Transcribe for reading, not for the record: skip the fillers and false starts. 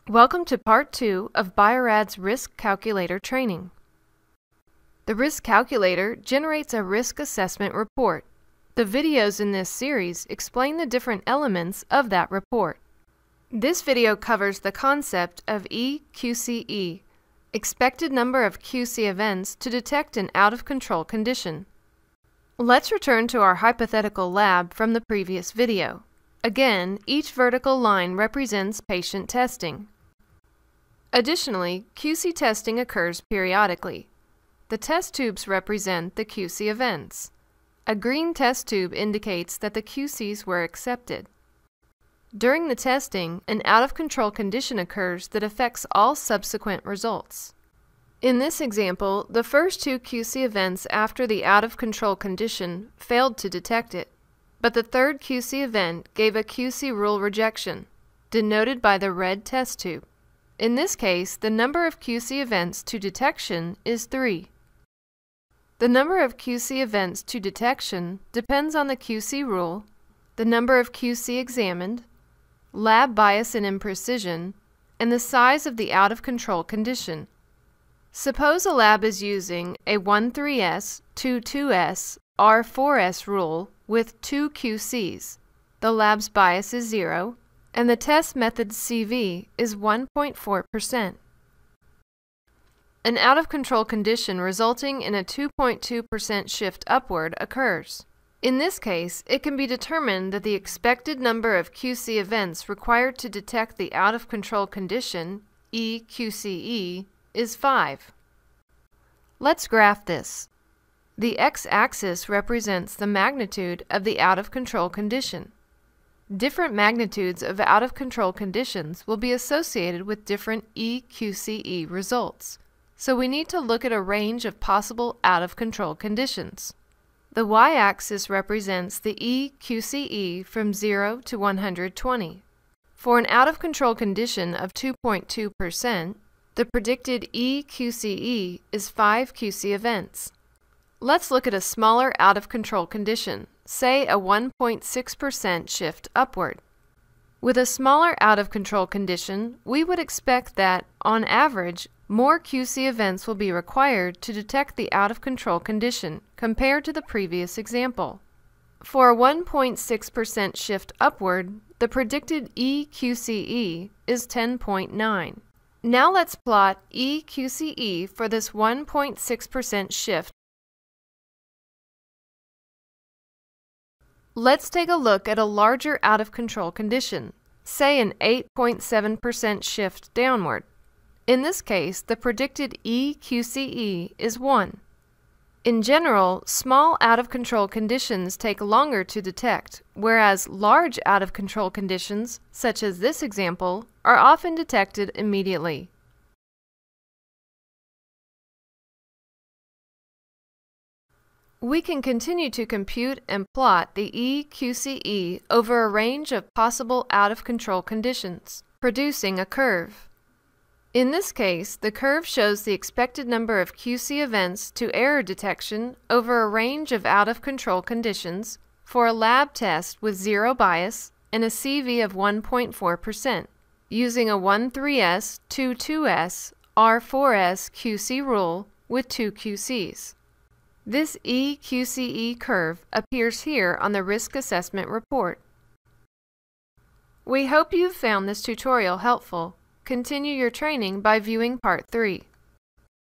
Welcome to Part 2 of Bio-Rad's Risk Calculator training. The Risk Calculator generates a risk assessment report. The videos in this series explain the different elements of that report. This video covers the concept of EQCE, expected number of QC events to detect an out-of-control condition. Let's return to our hypothetical lab from the previous video. Again, each vertical line represents patient testing. Additionally, QC testing occurs periodically. The test tubes represent the QC events. A green test tube indicates that the QCs were accepted. During the testing, an out-of-control condition occurs that affects all subsequent results. In this example, the first two QC events after the out-of-control condition failed to detect it, but the third QC event gave a QC rule rejection, denoted by the red test tube. In this case, the number of QC events to detection is 3. The number of QC events to detection depends on the QC rule, the number of QC examined, lab bias and imprecision, and the size of the out-of-control condition. Suppose a lab is using a 1-3S, 2-2S, R-4S rule with 2 QCs. The lab's bias is 0, and the test method's CV is 1.4%. An out-of-control condition resulting in a 2.2% shift upward occurs. In this case, it can be determined that the expected number of QC events required to detect the out-of-control condition, EQCE, is 5. Let's graph this. The x-axis represents the magnitude of the out-of-control condition. Different magnitudes of out-of-control conditions will be associated with different EQCE results, so we need to look at a range of possible out-of-control conditions. The y-axis represents the EQCE from 0 to 120. For an out-of-control condition of 2.2%, the predicted EQCE is 5 QC events. Let's look at a smaller out-of-control condition, say a 1.6% shift upward. With a smaller out-of-control condition, we would expect that, on average, more QC events will be required to detect the out-of-control condition compared to the previous example. For a 1.6% shift upward, the predicted EQCE is 10.9. Now let's plot EQCE for this 1.6% shift. Let's take a look at a larger out-of-control condition, say an 8.7% shift downward. In this case, the predicted EQCE is 1. In general, small out-of-control conditions take longer to detect, whereas large out-of-control conditions, such as this example, are often detected immediately. We can continue to compute and plot the EQCE over a range of possible out-of-control conditions, producing a curve. In this case, the curve shows the expected number of QC events to error detection over a range of out-of-control conditions for a lab test with 0 bias and a CV of 1.4%, using a 1-3S, 2-2S, R-4S QC rule with 2 QCs. This EQCE curve appears here on the risk assessment report. We hope you've found this tutorial helpful. Continue your training by viewing Part 3.